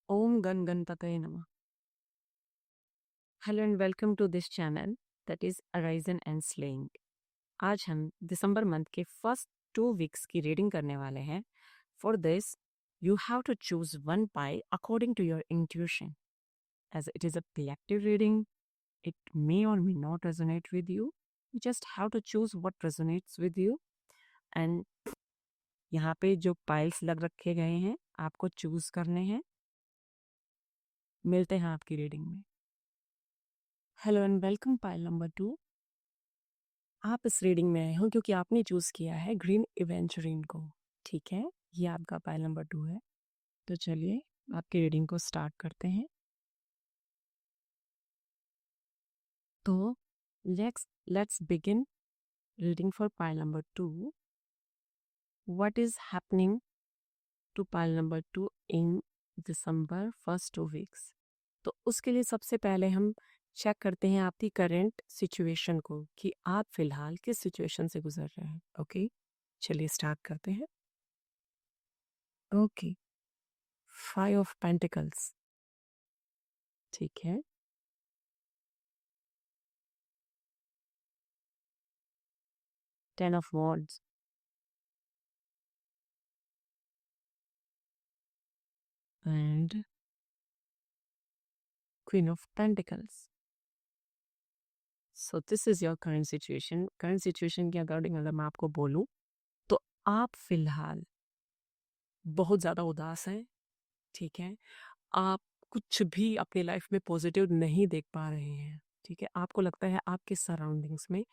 Om Gan Ganpataye Namah. Hello and welcome to this channel that is Arisen and Slaying. आज हम दिसंबर month के first 2 weeks की reading करने वाले हैं. For this you have to choose one pile according to your intuition. As it is a collective reading, it may or may not resonate with you. You just have to choose what resonates with you. And यहाँ पे जो piles लग रखे गए हैं आपको choose करने हैं. मिलते हैं आपकी रीडिंग में. Hello and welcome pile number 2. आप इस रीडिंग में आए हो क्योंकि आपने चूज किया है ग्रीन इवेंचुरिन को. ठीक है, ये आपका पाइल नंबर 2 है. तो चलिए आपकी रीडिंग को स्टार्ट करते हैं. तो let's begin reading for pile number 2. What is happening to pile number 2 in December first 2 weeks. तो उसके लिए सबसे पहले हम चेक करते हैं आपकी करंट सिचुएशन को कि आप फिलहाल किस सिचुएशन से गुजर रहे हैं. ओके, चलिए स्टार्ट करते हैं. Okay, 5 of pentacles. ठीक है, 10 of wands, and queen of pentacles. So this is your current situation. Current situation के अकॉर्डिंग अगर मैं आपको बोलूं तो आप फिलहाल बहुत ज़्यादा उदास हैं. ठीक है, आप कुछ भी अपनी लाइफ में पॉजिटिव नहीं देख पा रहे हैं. ठीक है, आपको लगता है आपके सराउंडिंग्स में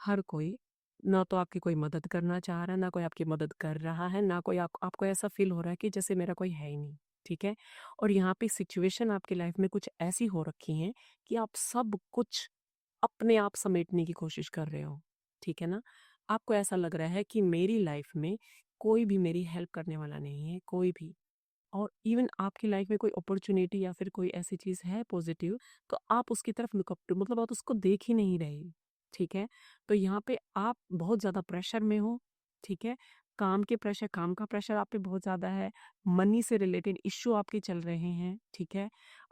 हर कोई ना तो आपकी कोई मदद करना चाह रहा है, ना कोई आपकी मदद कर रहा है, ना कोई आपको ऐसा फील हो रहा है कि जैसे मेरा कोई है ही नहीं. ठीक है, और यहाँ पे सिचुएशन आपकी लाइफ में कुछ ऐसी हो रखी है कि आप सब कुछ अपने आप समेटने की कोशिश कर रहे हो. ठीक है ना, आपको ऐसा लग रहा है कि मेरी लाइफ में कोई भी मेरी हेल्प करने वाला नहीं है, कोई भी. और इवन आपकी लाइफ में कोई अपॉर्चुनिटी या फिर कोई ऐसी चीज़ है पॉजिटिव, तो आप उसकी तरफ लुकअप मतलब आप उसको देख ही नहीं रहे. ठीक है, तो यहाँ पे आप बहुत ज़्यादा प्रेशर में हो. ठीक है, काम के प्रेशर, काम का प्रेशर आप पे बहुत ज़्यादा है. मनी से रिलेटेड इश्यू आपके चल रहे हैं. ठीक है,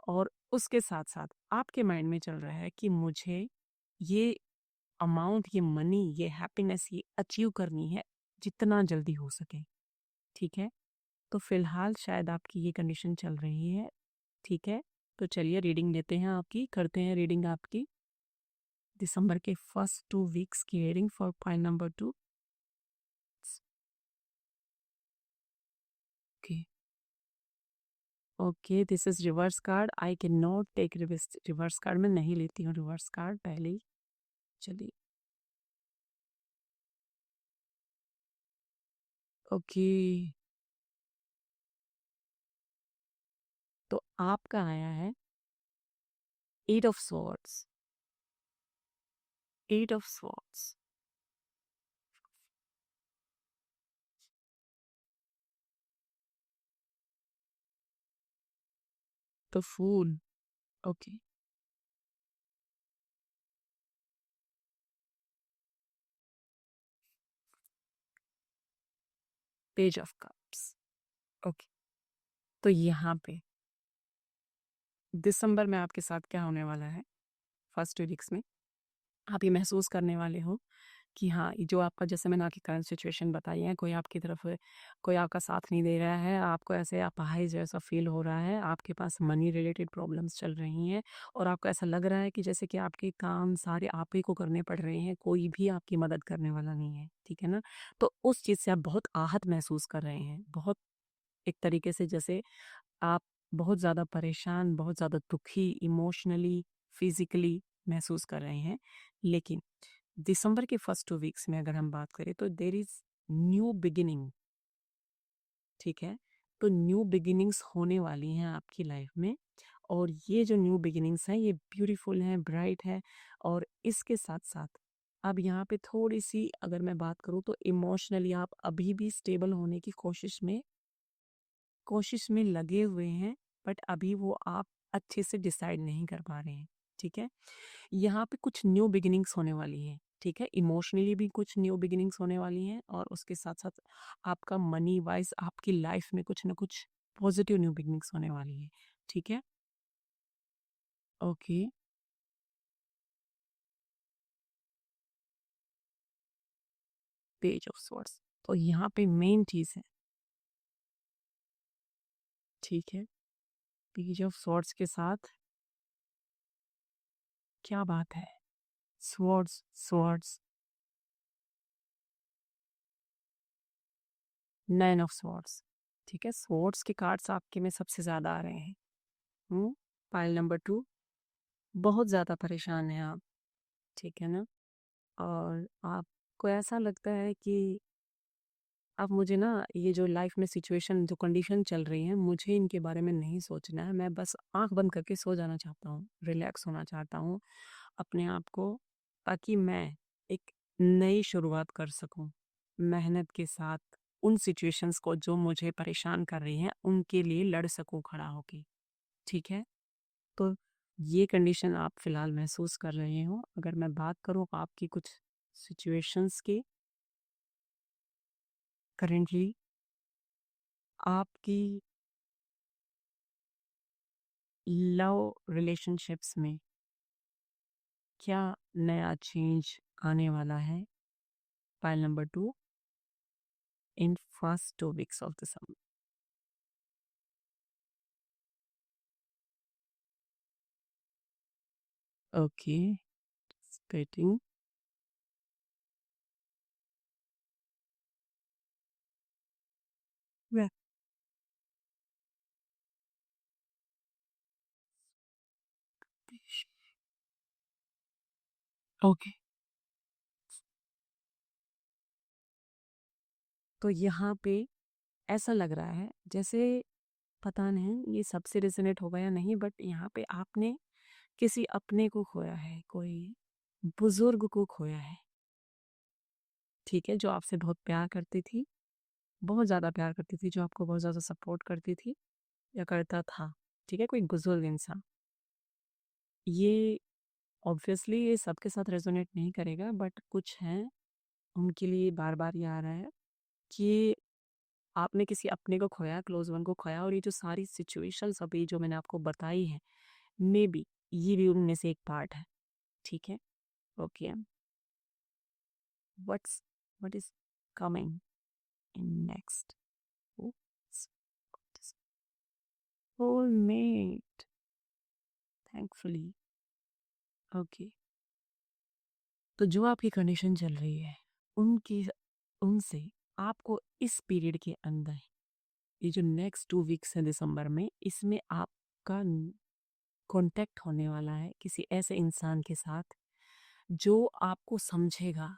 और उसके साथ साथ आपके माइंड में चल रहा है कि मुझे ये अमाउंट, ये मनी, ये हैप्पीनेस, ये अचीव करनी है जितना जल्दी हो सके. ठीक है, तो फिलहाल शायद आपकी ये कंडीशन चल रही है. ठीक है, तो चलिए रीडिंग लेते हैं आपकी, करते हैं रीडिंग आपकी दिसंबर के फर्स्ट 2 वीक्स की reading for pile number 2. Okay, okay, this is reverse card. I can not take reverse card. मैं नहीं लेती हूँ रिवर्स कार्ड पहले ही. चलिए, ओके, तो आपका आया है 8 ऑफ स्वॉर्ड्स. 8 ऑफ स्वॉर्ड्स, तो fool. Okay, page of cups. Okay, तो यहाँ पे दिसंबर में आपके साथ क्या होने वाला है फर्स्ट 2 वीक्स में, आप ये महसूस करने वाले हो कि हाँ, ये जो आपका, जैसे मैंने आपकी करंट सिचुएशन बताई है, कोई आपकी तरफ कोई आपका साथ नहीं दे रहा है, आपको ऐसे अपाहिज जैसा फील हो रहा है, आपके पास मनी रिलेटेड प्रॉब्लम्स चल रही हैं, और आपको ऐसा लग रहा है कि जैसे कि आपके काम सारे आप ही को करने पड़ रहे हैं, कोई भी आपकी मदद करने वाला नहीं है. ठीक है ना, तो उस चीज़ से आप बहुत आहत महसूस कर रहे हैं. बहुत एक तरीके से जैसे आप बहुत ज़्यादा परेशान, बहुत ज़्यादा दुखी, इमोशनली, फिजिकली महसूस कर रहे हैं. लेकिन दिसंबर के फर्स्ट 2 वीक्स में अगर हम बात करें तो देयर इज न्यू बिगिनिंग. ठीक है, तो न्यू बिगिनिंग्स होने वाली हैं आपकी लाइफ में, और ये जो न्यू बिगिनिंग्स हैं ये ब्यूटीफुल हैं, ब्राइट है. और इसके साथ साथ अब यहाँ पे थोड़ी सी अगर मैं बात करूँ तो इमोशनली आप अभी भी स्टेबल होने की कोशिश में लगे हुए हैं, बट अभी वो आप अच्छे से डिसाइड नहीं कर पा रहे हैं. ठीक है, यहाँ पे कुछ न्यू बिगिनिंग्स होने वाली हैं. ठीक है, इमोशनली भी कुछ न्यू बिगिनिंग्स होने वाली हैं, और उसके साथ साथ आपका मनी वाइज आपकी लाइफ में कुछ ना कुछ पॉजिटिव न्यू बिगिनिंग्स होने वाली है. ठीक है? Okay, page of swords. तो यहाँ पे मेन चीज़ है, ठीक है? पेज ऑफ स्वॉर्ड्स के साथ क्या बात है? Swords, swords, nine of swords, ठीक है? स्वॉर्ड्स के कार्ड्स आपके में सबसे ज़्यादा आ रहे हैं। पाइल नंबर 2, बहुत ज़्यादा परेशान हैं आप, ठीक है ना? और आपको ऐसा लगता है कि अब मुझे ना ये जो लाइफ में सिचुएशन जो कंडीशन चल रही है मुझे इनके बारे में नहीं सोचना है, मैं बस आंख बंद करके सो जाना चाहता हूँ, रिलैक्स होना चाहता हूँ अपने आप को, ताकि मैं एक नई शुरुआत कर सकूँ मेहनत के साथ, उन सिचुएशंस को जो मुझे परेशान कर रही हैं उनके लिए लड़ सकूँ खड़ा होके, ठीक है? तो ये कंडीशन आप फिलहाल महसूस कर रहे हो। अगर मैं बात करूँ आपकी कुछ सिचुएशंस की, करेंटली आपकी लव रिलेशनशिप्स में क्या नया चेंज आने वाला है? Pile number 2, in first 2 weeks of December. Okay, waiting. Okay, तो यहाँ पे ऐसा लग रहा है जैसे, पता नहीं ये सबसे रेजोनेट होगा या नहीं, बट यहाँ पे आपने किसी अपने को खोया है, कोई बुजुर्ग को खोया है, ठीक है? जो आपसे बहुत प्यार करती थी, बहुत ज़्यादा प्यार करती थी, जो आपको बहुत ज़्यादा सपोर्ट करती थी या करता था, ठीक है? कोई बुजुर्ग इंसान। ये ऑब्वियसली ये सबके साथ रेजोनेट नहीं करेगा, बट कुछ हैं उनके लिए बार बार ये आ रहा है कि आपने किसी अपने को खोया, क्लोज वन को खोया, और ये जो सारी सिचुएशंस अभी जो मैंने आपको बताई है, मे बी ये भी उनमें से एक पार्ट है, ठीक है? Okay, what's what is coming in next? Soulmate, thankfully. Okay, तो जो आपकी कंडीशन चल रही है उनकी उनसे आपको इस पीरियड के अंदर, ये जो नेक्स्ट 2 वीक्स है दिसंबर में, इसमें आपका कांटेक्ट होने वाला है किसी ऐसे इंसान के साथ जो आपको समझेगा,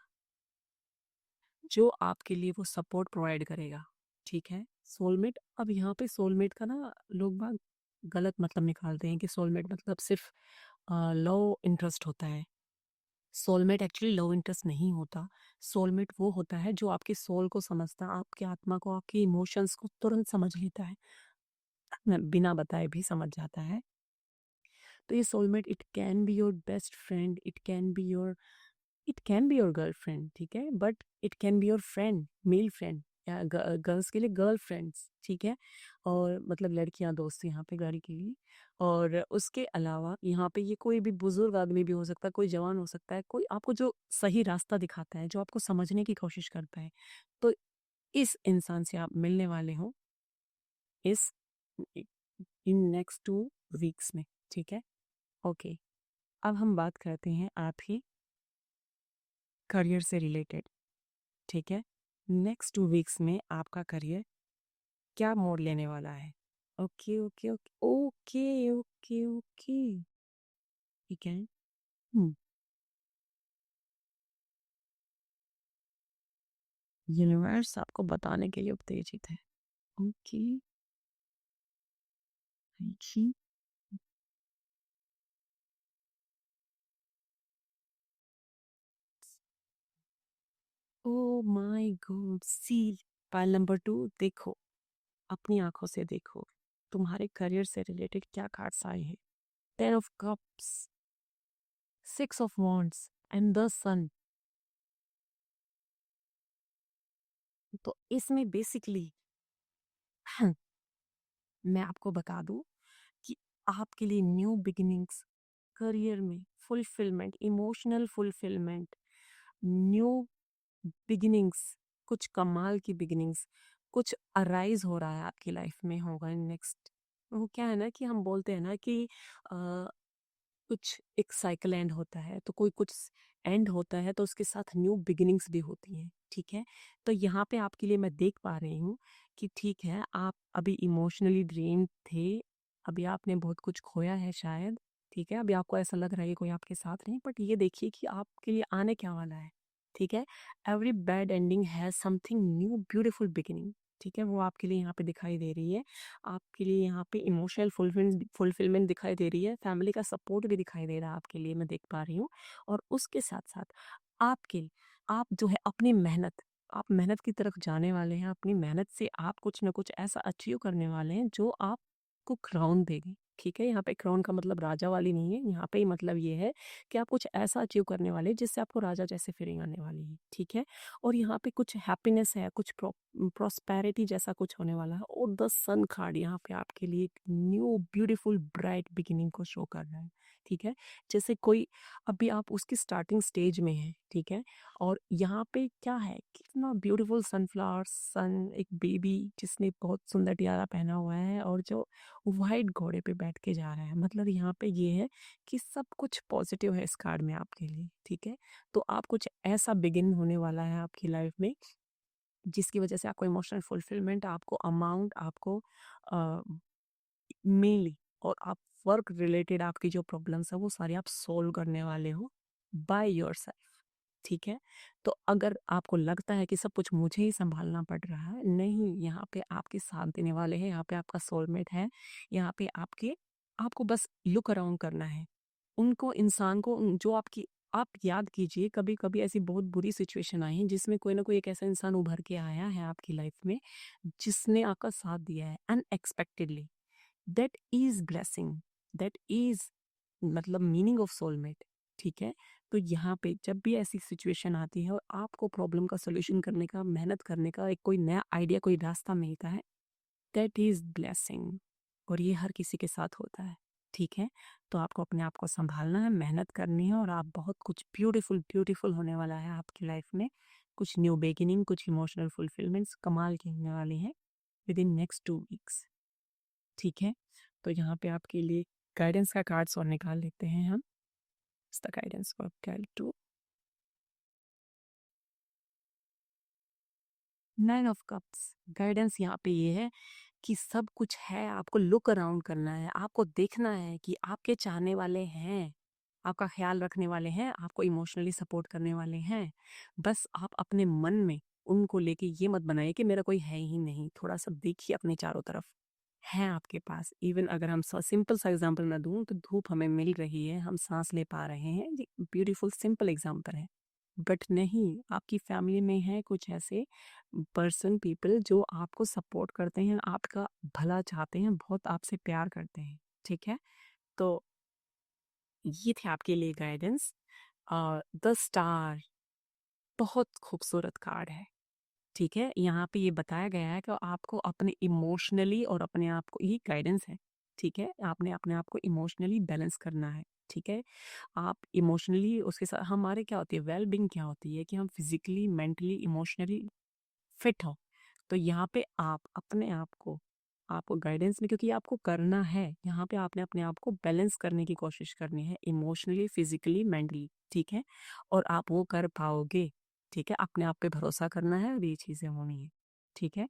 जो आपके लिए वो सपोर्ट प्रोवाइड करेगा, ठीक है? सोलमेट, अब यहाँ पे सोलमेट का ना लोग बाग गलत मतलब निकालते हैं कि सोलमेट मतलब सिर्फ लव इंटरेस्ट होता है। सोलमेट एक्चुअली लव इंटरेस्ट नहीं होता। सोलमेट वो होता है जो आपकी सोल को समझता है, आपकी आत्मा को, आपके इमोशंस को तुरंत समझ लेता है, बिना बताए भी समझ जाता है। तो ये soulmate it can be your best friend, it can be your girlfriend, ठीक है? But it can be your friend, male friend, या गर्ल्स के लिए गर्ल फ्रेंड्स, ठीक है? और मतलब लड़कियां दोस्त यहाँ पे गाड़ी के लिए। और उसके अलावा यहाँ पे ये कोई भी बुजुर्ग आदमी भी हो सकता है, कोई जवान हो सकता है, कोई आपको जो सही रास्ता दिखाता है, जो आपको समझने की कोशिश करता है। तो इस इंसान से आप मिलने वाले हो इस इन नेक्स्ट 2 वीक्स में, ठीक है? ओके, अब हम बात करते हैं आप ही करियर से रिलेटेड, ठीक है? नेक्स्ट 2 वीक्स में आपका करियर क्या मोड़ लेने वाला है? Okay, okay, okay, okay, okay, okay, ठीक है? हुँ, यूनिवर्स आपको बताने के लिए उत्तेजित है। Okay, thank you. Oh my god! See pile number 2 देखो, अपनी आँखों से देखो, तुम्हारे करियर से रिलेटेड क्या कार्ड्स आए हैं। 10 of cups, 6 of wands and the sun. तो इसमें बेसिकली मैं आपको बता दूँ कि आपके लिए न्यू बिगिनिंग्स, करियर में fulfilment, emotional fulfilment, new beginnings, कुछ कमाल की बिगिनिंग्स, कुछ अराइज हो रहा है आपकी लाइफ में होगा नेक्स्ट। वो क्या है ना कि हम बोलते हैं ना कि अ, कुछ एक साइकिल एंड होता है, तो कोई कुछ एंड होता है तो उसके साथ न्यू बिगिनिंग्स भी होती हैं, ठीक है? तो यहाँ पे आपके लिए मैं देख पा रही हूँ कि ठीक है, आप अभी इमोशनली ड्रेन्ड थे, अभी आपने बहुत कुछ खोया है शायद, ठीक है? अभी आपको ऐसा लग रहा है कि कोई आपके साथ नहीं, बट ये देखिए कि आपके लिए आने क्या वाला है, ठीक है? Every bad ending has something new beautiful beginning, ठीक है? वो आपके लिए यहाँ पे दिखाई दे रही है। आपके लिए यहाँ पे इमोशनल फुलफिलमेंट दिखाई दे रही है, फैमिली का सपोर्ट भी दिखाई दे रहा है आपके लिए, मैं देख पा रही हूँ। और उसके साथ-साथ आपके आप जो है अपनी मेहनत, आप मेहनत की तरफ जाने वाले हैं, अपनी मेहनत से आप कुछ न कुछ ऐसा अचीव करने वाले हैं जो आपको क्राउन देगी, ठीक है? यहाँ पे क्राउन का मतलब राजा वाली नहीं है, यहाँ पे मतलब ये है कि आप कुछ ऐसा अचीव करने वाले हैं जिससे आपको राजा जैसे फीलिंग आने वाली है, ठीक है? और यहाँ पे कुछ हैप्पीनेस है, कुछ प्रॉस्पेरिटी जैसा कुछ होने वाला है और द सन कार्ड यहाँ पे आपके लिए एक न्यू ब्यूटीफुल ब्राइट बिगिनिंग को शो कर रहा है, ठीक है? जैसे कोई अभी आप उसकी स्टार्टिंग स्टेज में हैं, ठीक है? और यहाँ पे क्या है, कितना ब्यूटीफुल सनफ्लावर सन, एक बेबी जिसने बहुत सुंदर टियारा पहना हुआ है और जो व्हाइट घोड़े पे बैठ के जा रहा है, मतलब यहाँ पे ये है कि सब कुछ पॉजिटिव है इस कार्ड में आपके लिए, ठीक है? तो आप कुछ ऐसा बिगिन होने वाला है आपकी लाइफ में जिसकी वजह से आपको इमोशनल फुलफिलमेंट, आपको अमाउंट, आपको मेनली और आप वर्क रिलेटेड आपकी जो प्रॉब्लम्स है वो सारी आप सोल्व करने वाले हो बाय योरसेल्फ, ठीक है? तो अगर आपको लगता है कि सब कुछ मुझे ही संभालना पड़ रहा है, नहीं, यहाँ पे आपके साथ देने वाले हैं, यहाँ पे आपका सोलमेट है, यहाँ पे आपको बस लुक अराउंड करना है। उनको इंसान को जो आपकी आप याद कीजिए, कभी-कभी ऐसी बहुत बुरी सिचुएशन आई है जिसमें कोई ना कोई एक ऐसा इंसान उभर के आया है आपकी लाइफ में, जिसने आपका साथ दिया है unexpectedly. That is blessing, that is मतलब मीनिंग ऑफ सोलमेट, ठीक है? तो यहाँ पे जब भी ऐसी सिचुएशन आती है और आपको प्रॉब्लम का सॉल्यूशन करने का, मेहनत करने का एक कोई नया आइडिया, कोई रास्ता मिलता है, दैट इज़ ब्लेसिंग और ये हर किसी के साथ होता है, ठीक है? तो आपको अपने आप को सँभालना है, मेहनत करनी है और आप बहुत कुछ ब्यूटीफुल, ब्यूटीफुल होने वाला है आपकी लाइफ में। कुछ न्यू बिगिनिंग, कुछ इमोशनल फुलफिलमेंट्स कमाल के होने वाली हैं विदिन नेक्स्ट 2 वीक्स, ठीक है? तो यहाँ पे आपके लिए गाइडेंस का कार्ड्स और निकाल लेते हैं हम। इट्स द गाइडेंस फॉर कैल 2। 9 ऑफ कप्स गाइडेंस यहाँ पे ये है कि सब कुछ है, आपको लुक अराउंड करना है, आपको देखना है कि आपके चाहने वाले हैं, आपका ख्याल रखने वाले हैं, आपको इमोशनली सपोर्ट करने वाले हैं। बस आप अपने मन में उनको लेके ये मत बनाइए कि मेरा कोई है ही नहीं, थोड़ा-सा देखिए अपने चारों तरफ, हैं आपके पास। इवन अगर हम सिंपल सा एग्ज़ाम्पल मैं दूँ तो धूप हमें मिल रही है, हम साँस ले पा रहे हैं, ये ब्यूटीफुल सिंपल एग्ज़ाम्पल है। बट नहीं, आपकी फैमिली में हैं कुछ ऐसे पर्सन पीपल जो आपको सपोर्ट करते हैं, आपका भला चाहते हैं, बहुत आपसे प्यार करते हैं, ठीक है? तो ये थे आपके लिए गाइडेंस। द स्टार बहुत खूबसूरत कार्ड है, ठीक है? यहाँ पे ये बताया गया है कि आपको अपने इमोशनली और अपने आप को ये गाइडेंस है, ठीक है? आपने अपने आप को इमोशनली बैलेंस करना है, ठीक है? आप इमोशनली उसके साथ हमारे क्या होती है वेल बीइंग क्या होती है कि हम फिज़िकली, मेंटली, इमोशनली फिट हो। तो यहाँ पे आप अपने आप को आपको गाइडेंस में क्योंकि आपको करना है, यहाँ पे आपने अपने आप को बैलेंस करने की कोशिश करनी है इमोशनली, फिज़िकली, मेंटली, ठीक है? और आप वो कर पाओगे, ठीक है? अपने आप पे भरोसा करना है और ये चीज़ें होनी है, ठीक है?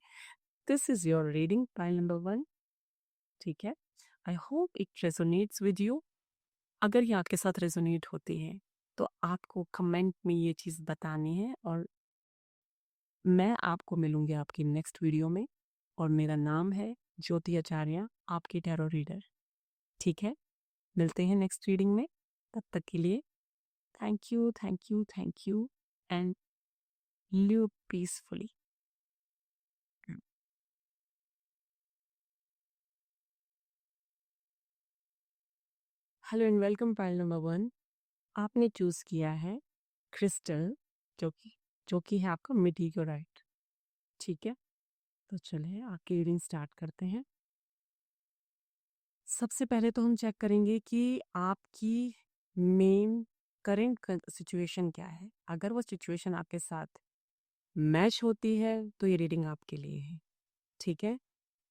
This is your reading pile number 1, ठीक है? I hope it resonates with you. अगर ये आपके साथ रेज़ोनेट होती है, तो आपको कमेंट में ये चीज़ बतानी है और मैं आपको मिलूँगी आपकी नेक्स्ट वीडियो में और मेरा नाम है ज्योति आचार्य, आपकी टैरो रीडर, ठीक है? मिलते हैं नेक्स्ट रीडिंग में, तब तक के लिए thank you, thank you, thank you and live peacefully. Hello and welcome pile number 1। आपने चूज़ किया है क्रिस्टल जो कि है आपका मेटियोराइट, ठीक है? तो चलिए आपकी रीडिंग स्टार्ट करते हैं। सबसे पहले तो हम चेक करेंगे कि आपकी मेन करंट सिचुएशन क्या है। अगर वो सिचुएशन आपके साथ मैच होती है तो ये रीडिंग आपके लिए है, ठीक है?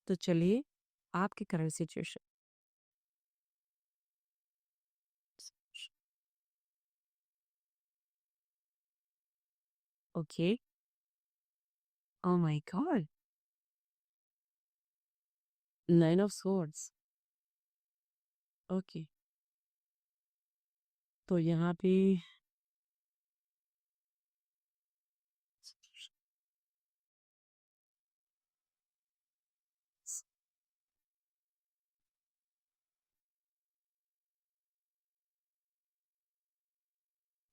तो चलिए आपकी current situation. Okay. Oh my God! 9 of swords. Okay. तो यहाँ पे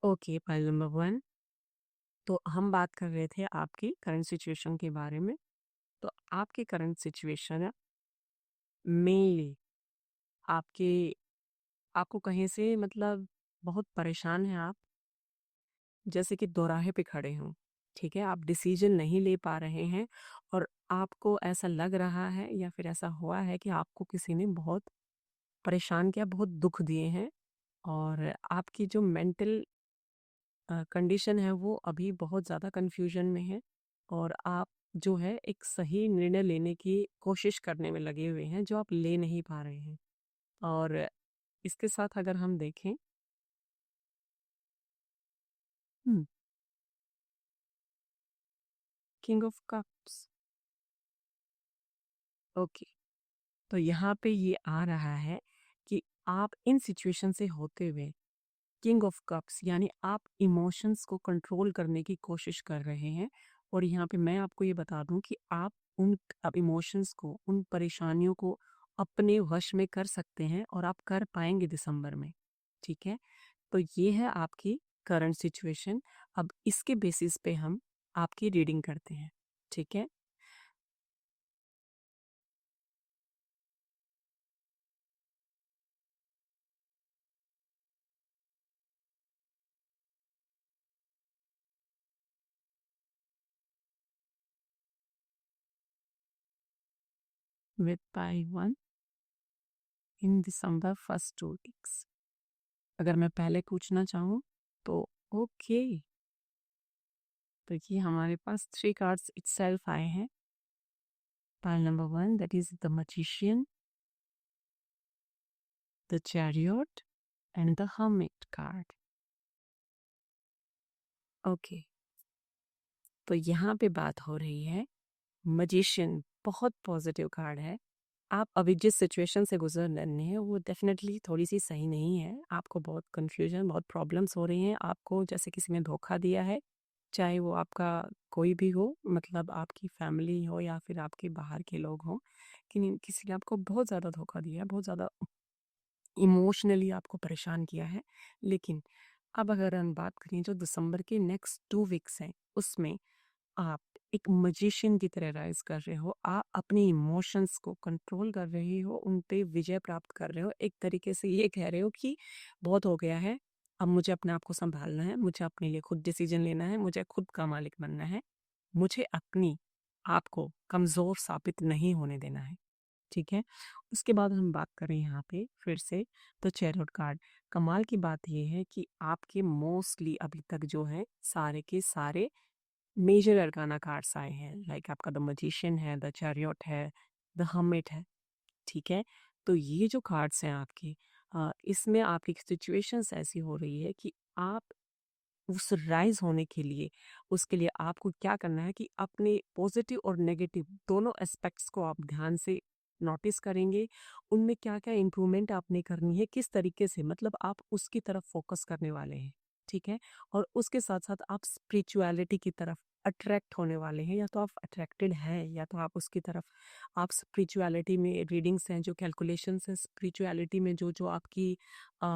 ओके, पाइल नंबर 1। तो हम बात कर रहे थे आपकी करंट सिचुएशन के बारे में। तो आपकी करंट सिचुएशन है मेनली आपके आपको कहीं से मतलब बहुत परेशान हैं आप, जैसे कि दोराहे पे खड़े हों, ठीक है? आप डिसीजन नहीं ले पा रहे हैं और आपको ऐसा लग रहा है या फिर ऐसा हुआ है कि आपको किसी ने बहुत परेशान किया, बहुत दुख दिए हैं और आपकी जो मेंटल कंडीशन है वो अभी बहुत ज़्यादा कन्फ्यूजन में है और आप जो है एक सही निर्णय लेने की कोशिश करने में लगे हुए हैं, जो आप ले नहीं पा रहे हैं। और इसके साथ अगर हम देखें हुँ, किंग ऑफ कप्स। ओके। तो यहाँ पे ये आ रहा है कि आप इन सिचुएशन से होते हुए किंग ऑफ कप्स यानी आप इमोशंस को कंट्रोल करने की कोशिश कर रहे हैं और यहाँ पे मैं आपको ये बता दूं कि आप उन अब इमोशंस को, उन परेशानियों को अपने वश में कर सकते हैं और आप कर पाएंगे दिसंबर में, ठीक है? तो ये है आपकी करंट सिचुएशन। अब इसके बेसिस पे हम आपकी रीडिंग करते हैं, ठीक है? With pi one in December first 2 weeks. अगर मैं पहले पूछना चाहूँ तो ओके। तो ये हमारे पास 3 कार्ड्स इटसेल्फ आए हैं। Pile number 1 that is the magician, the chariot and the hermit card. Okay. तो यहाँ पे बात हो रही है मैजिशियन, बहुत पॉजिटिव कार्ड है। आप अभी जिस सिचुएशन से गुजर रहे हैं वो डेफिनेटली थोड़ी सी सही नहीं है। आपको बहुत कन्फ्यूजन, बहुत प्रॉब्लम्स हो रही हैं। आपको जैसे किसी ने धोखा दिया है, चाहे वो आपका कोई भी हो, मतलब आपकी फैमिली हो या फिर आपके बाहर के लोग हों, कि किसी ने आपको बहुत ज़्यादा धोखा दिया है, बहुत ज़्यादा इमोशनली आपको परेशान किया है। लेकिन अब अगर हम बात करें जो दिसंबर के नेक्स्ट 2 वीक्स हैं, उसमें आप एक मैजिशियन की तरह राइज कर रहे हो। आप अपने इमोशंस को कंट्रोल कर रहे हो, उन पे विजय प्राप्त कर रहे हो। एक तरीके से ये कह रहे हो कि बहुत हो गया है, अब मुझे अपने आप को संभालना है, मुझे अपने लिए खुद डिसीजन लेना है, मुझे खुद का मालिक बनना है, मुझे अपनी आप को कमज़ोर साबित नहीं होने देना है, ठीक है? उसके बाद हम बात करें यहाँ पे फिर से तो चैरियट कार्ड। कमाल की बात ये है कि आपके मोस्टली अभी तक जो है सारे के सारे मेजर अरकाना कार्ड्स आए हैं, लाइक आपका द मैजिशियन है, द चैरियट है, द हर्मिट है, ठीक है? तो ये जो कार्ड्स हैं आपके इसमें आपकी सिचुएशंस ऐसी हो रही है कि आप उस राइज होने के लिए, उसके लिए आपको क्या करना है कि अपने पॉजिटिव और नेगेटिव दोनों एस्पेक्ट्स को आप ध्यान से नोटिस करेंगे। उनमें क्या-क्या इम्प्रूवमेंट आपने करनी है, किस तरीके से मतलब आप उसकी तरफ फोकस करने वाले हैं, ठीक है? और उसके साथ-साथ आप स्पिरिचुअलिटी की तरफ अट्रैक्ट होने वाले हैं, या तो आप अट्रैक्टेड हैं या तो आप उसकी तरफ आप स्पिरिचुअलिटी में रीडिंग्स हैं, जो कैलकुलेशंस हैं स्पिरिचुअलिटी में जो-जो आपकी अ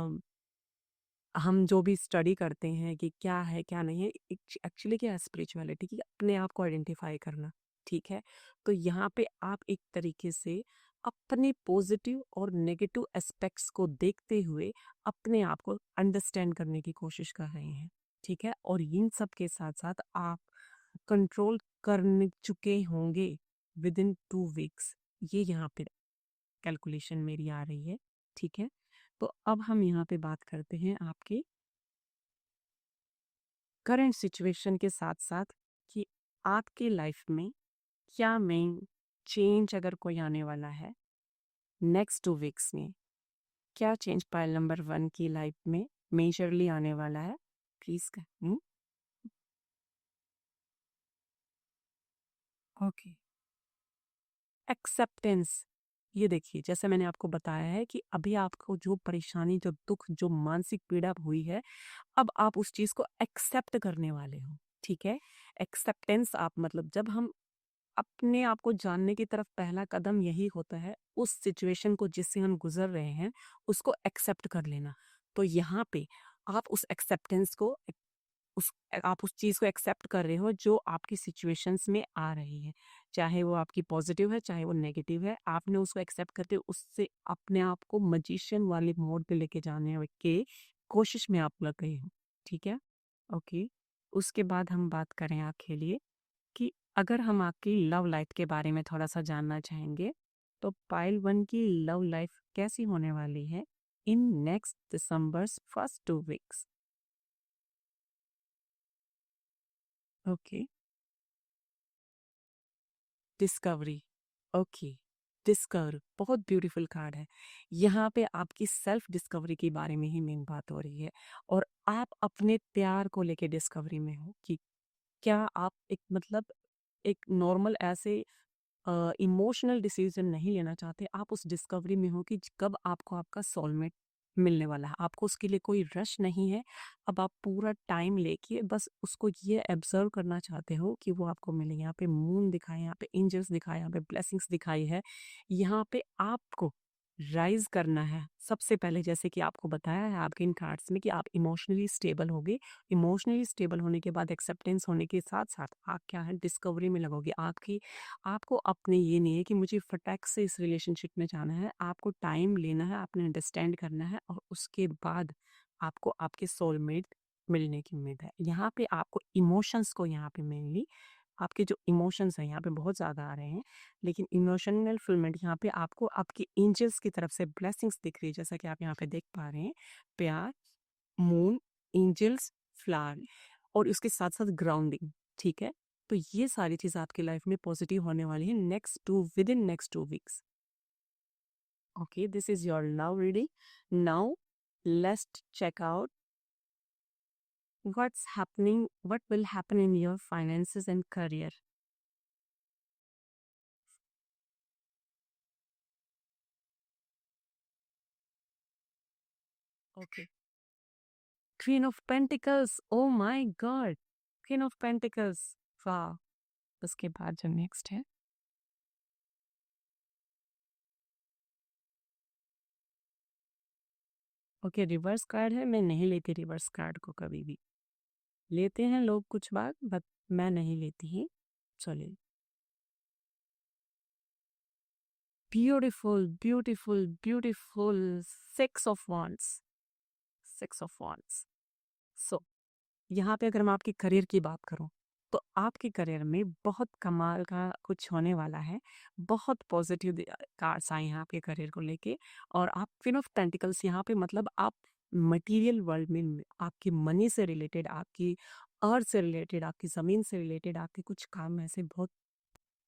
हम जो भी स्टडी करते हैं कि क्या है क्या नहीं है, एक्चुअली क्या है स्पिरिचुअलिटी की अपने आप को आइडेंटिफाई करना, ठीक है? तो यहाँ पे आप एक तरीके से अपने पॉजिटिव और नेगेटिव एस्पेक्ट्स को देखते हुए अपने आप को अंडरस्टैंड करने की कोशिश कर रहे हैं, ठीक है? और इन सब के साथ साथ आप कंट्रोल कर चुके होंगे विद इन 2 वीक्स, ये यहाँ पे कैलकुलेशन मेरी आ रही है, ठीक है। तो अब हम यहाँ पे बात करते हैं आपके करंट सिचुएशन के साथ साथ कि आपकी लाइफ में क्या मेन चेंज अगर कोई आने वाला है नेक्स्ट 2 वीक्स में, क्या चेंज पाइल नंबर 1 की लाइफ में मेजरली आने वाला है, प्लीज। Okay, acceptance. ये देखिए, जैसे मैंने आपको बताया है कि अभी आपको जो परेशानी, जो दुख, जो मानसिक पीड़ा हुई है, अब आप उस चीज को एक्सेप्ट करने वाले हो, ठीक है। एक्सेप्टेंस, आप मतलब जब हम अपने आप को जानने की तरफ, पहला कदम यही होता है उस सिचुएशन को जिससे हम गुजर रहे हैं उसको एक्सेप्ट कर लेना। तो यहाँ पे आप उस एक्सेप्टेंस को उस आप उस चीज को एक्सेप्ट कर रहे हो जो आपकी सिचुएशंस में आ रही है, चाहे वो आपकी पॉजिटिव है चाहे वो नेगेटिव है। आपने उसको एक्सेप्ट करते उससे अपने आप को मजिशियन वाले मोड पे लेके जाने के कोशिश में आप लग गए हो, ठीक है। ओके, उसके बाद हम बात करें आपके लिए कि अगर हम आपकी लव लाइफ के बारे में थोड़ा सा जानना चाहेंगे, तो पाइल 1 की लव लाइफ कैसी होने वाली है in next December first 2 weeks. Okay, discovery. Okay, discover बहुत ब्यूटीफुल कार्ड है। यहाँ पे आपकी सेल्फ डिस्कवरी के बारे में ही मेन बात हो रही है, और आप अपने प्यार को लेके डिस्कवरी में हो कि क्या आप एक मतलब एक नॉर्मल ऐसे इमोशनल डिसीजन नहीं लेना चाहते। आप उस डिस्कवरी में हो कि कब आपको आपका सोलमेट मिलने वाला है। आपको उसके लिए कोई रश नहीं है। अब आप पूरा टाइम लेके बस उसको ये ऑब्जर्व करना चाहते हो कि वो आपको मिले। यहाँ पे मून दिखाए, यहाँ पे एंजल्स दिखाए, यहाँ पे ब्लेसिंग्स दिखाई है। यहाँ पे आपको राइज करना है सबसे पहले, जैसे कि आपको बताया है आपके इन कार्ड्स में कि आप इमोशनली स्टेबल होगे। इमोशनली स्टेबल होने के बाद एक्सेप्टेंस होने के साथ साथ आप क्या है, डिस्कवरी में लगोगे। आपको अपने ये नहीं है कि मुझे फटाक से इस रिलेशनशिप में जाना है। आपको टाइम लेना है, आपने अंडरस्टैंड करना है, और उसके बाद आपको आपके सोलमेट मिलने की उम्मीद है। यहाँ पे आपको इमोशंस को, यहाँ पे मेनली आपके जो इमोशंस हैं यहाँ पे बहुत ज़्यादा आ रहे हैं, लेकिन इमोशनल फुलमेंट यहाँ पे आपको आपके एंजल्स की तरफ से ब्लेसिंग्स दिख रही है, जैसा कि आप यहाँ पे देख पा रहे हैं। प्यार, मून, एंजल्स, फ्लावर, और उसके साथ साथ ग्राउंडिंग, ठीक है। तो ये सारी चीज़ आपकी लाइफ में पॉजिटिव होने वाली है within next 2 weeks. Okay, this is your love reading. Now let's check out what will happen in your finances and career. Okay, Queen of Pentacles, oh my God, Queen of Pentacles, वाह। उसके बाद जो next है, okay, reverse card है। मैं नहीं लेती reverse card को कभी भी। लेते हैं लोग कुछ बार, बट मैं नहीं लेती ही। चलिए, beautiful beautiful beautiful, 6 of wands, 6 of wands। सो यहाँ पे अगर मैं आपके करियर की बात करूँ, तो आपके करियर में बहुत कमाल का कुछ होने वाला है। बहुत पॉजिटिव कार्ड्स आए हैं आपके करियर को लेके। और आप क्वीन ऑफ पेंटिकल्स, यहाँ पे मतलब आप मटेरियल वर्ल्ड में आपकी मनी से रिलेटेड, आपकी अर्थ से रिलेटेड, आपकी ज़मीन से रिलेटेड आपके कुछ काम ऐसे बहुत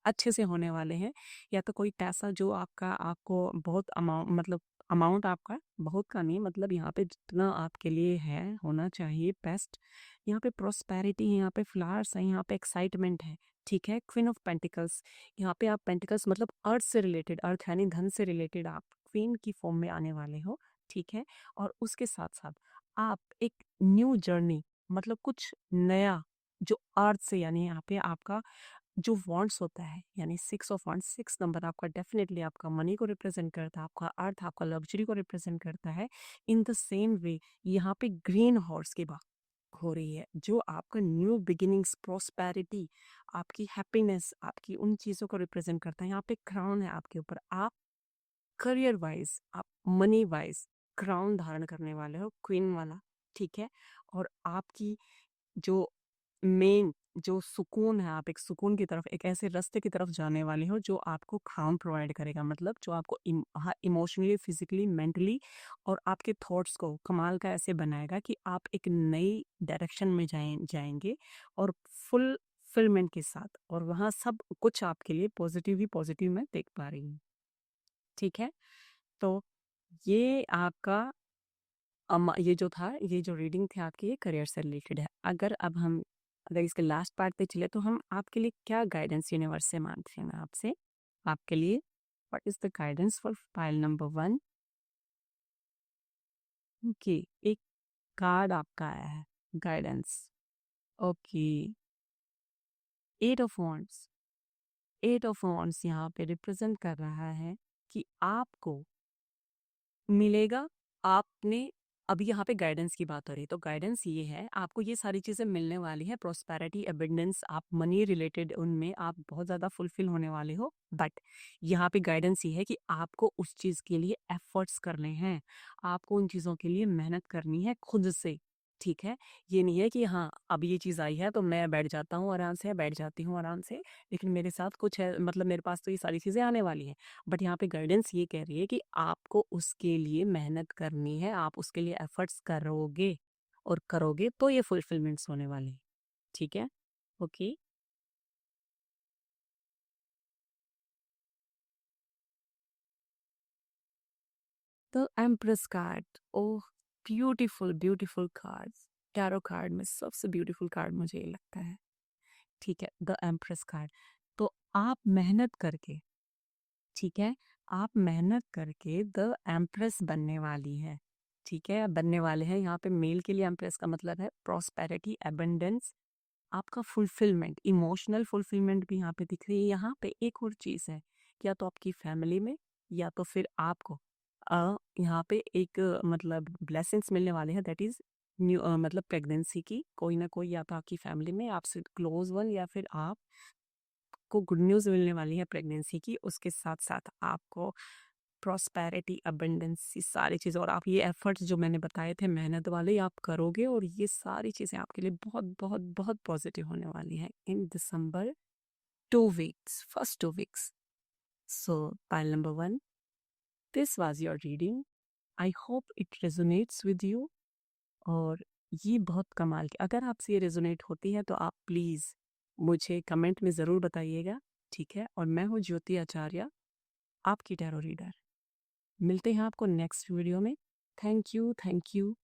अच्छे से होने वाले हैं। या तो कोई पैसा जो आपका, आपको बहुत अमाउंट, मतलब अमाउंट आपका बहुत का नहीं, मतलब यहाँ पे जितना आपके लिए है होना चाहिए बेस्ट। यहाँ पे प्रोस्पेरिटी है, यहाँ पे फ्लावर्स है, यहाँ पे एक्साइटमेंट है, ठीक है। क्वीन ऑफ पेंटिकल्स, यहाँ पे आप पेंटिकल्स मतलब अर्थ से रिलेटेड, अर्थ यानी धन से रिलेटेड आप क्वीन की फॉर्म में आने वाले हो, ठीक है। और उसके साथ साथ आप एक न्यू जर्नी, मतलब कुछ नया जो अर्थ से, यानी यहाँ पे आपका जो वांट्स होता है, यानी 6 ऑफ वांट्स, 6 नंबर आपका डेफिनेटली आपका मनी को रिप्रेजेंट करता है, आपका अर्थ, आपका लग्जरी को रिप्रेजेंट करता है। इन द सेम वे यहाँ पे ग्रीन हॉर्स की बात हो रही है, जो आपका न्यू बिगिनिंग्स, प्रोस्पेरिटी, आपकी हैप्पीनेस, आपकी उन चीज़ों को रिप्रेजेंट करता है। यहाँ पे क्राउन है आपके ऊपर। आप करियर वाइज, आप मनी वाइज क्राउन धारण करने वाले हो, क्वीन वाला, ठीक है। और आपकी जो मेन जो सुकून है, आप एक सुकून की तरफ, एक ऐसे रास्ते की तरफ जाने वाले हो जो आपको काम प्रोवाइड करेगा, मतलब जो आपको इमोशनली, फिजिकली, मेंटली और आपके थॉट्स को कमाल का ऐसे बनाएगा कि आप एक नई डायरेक्शन में जाएंगे और फुलफिलमेंट के साथ, और वहाँ सब कुछ आपके लिए पॉजिटिव ही पॉजिटिव मैं देख पा रही हूँ। ठीक है, तो ये आपका ये जो था, ये जो रीडिंग थी आपकी, ये करियर से रिलेटेड है। अगर इसके लास्ट पार्ट पे चले तो हम आपके लिए क्या गाइडेंस यूनिवर्स से मांगते हैं, मैं आपसे आपके लिए what is the guidance for file number 1। Okay, एक कार्ड आपका आया है, guidance. Okay, 8 of wands. 8 of wands यहाँ पे रिप्रेजेंट कर रहा है कि आपको मिलेगा। आपने अभी यहाँ पे गाइडेंस की बात हो रही है, तो गाइडेंस ये है, आपको ये सारी चीज़ें मिलने वाली है, प्रॉस्पेरिटी, एबिंडेंस, आप मनी रिलेटेड उनमें आप बहुत ज़्यादा फुलफिल होने वाले हो। बट यहाँ पे गाइडेंस ये है कि आपको उस चीज़ के लिए एफर्ट्स करने हैं, आपको उन चीज़ों के लिए मेहनत करनी है खुद से। ठीक है, ये नहीं है कि हाँ अब ये चीज़ आई है तो मैं बैठ जाता हूँ आराम से, बैठ जाती हूँ आराम से, लेकिन मेरे साथ कुछ है, मतलब मेरे पास तो ये सारी चीज़ें आने वाली हैं। बट यहाँ पे गाइडेंस ये कह रही है कि आपको उसके लिए मेहनत करनी है, आप उसके लिए एफर्ट्स करोगे, और करोगे तो ये फुलफिलमेंट्स होने वाले हैं। ठीक है, okay. The empress card, oh beautiful beautiful cards, tarot card में सबसे ब्यूटीफुल कार्ड मुझे ये लगता है। ठीक है, द एम्प्रेस कार्ड। तो आप मेहनत करके, ठीक है, आप मेहनत करके द एम्प्रेस बनने वाली है। ठीक है, बनने वाले हैं। यहाँ पे मेल के लिए एम्प्रेस का मतलब है प्रॉस्पेरिटी, एबंडेंस, आपका फुलफिलमेंट, इमोशनल फुलफिलमेंट भी यहाँ पे दिख रही है। यहाँ पे एक और चीज़ है, या तो आपकी फैमिली में, या तो फिर आपको यहाँ पे एक मतलब ब्लेसिंग्स मिलने वाले हैं, दैट इज न्यू, मतलब प्रेगनेंसी की, कोई ना कोई, या तो आपकी फैमिली में आपसे क्लोज वन, या फिर आप को गुड न्यूज़ मिलने वाली है प्रेगनेंसी की। उसके साथ साथ आपको प्रॉस्पेरिटी, अबंडेंस, ये सारी चीज़ें, और आप ये एफर्ट्स जो मैंने बताए थे मेहनत वाले, आप करोगे, और ये सारी चीज़ें आपके लिए बहुत बहुत बहुत पॉजिटिव होने वाली हैं इन दिसंबर 2 weeks, first 2 weeks. So pile number 1, this was your reading, I hope it resonates with you. और ये बहुत कमाल की, अगर आपसे ये रेजोनेट होती है तो आप प्लीज़ मुझे कमेंट में ज़रूर बताइएगा। ठीक है, और मैं हूँ ज्योति आचार्य, आपकी टैरो रीडर। मिलते हैं आपको नेक्स्ट वीडियो में। Thank you, thank you.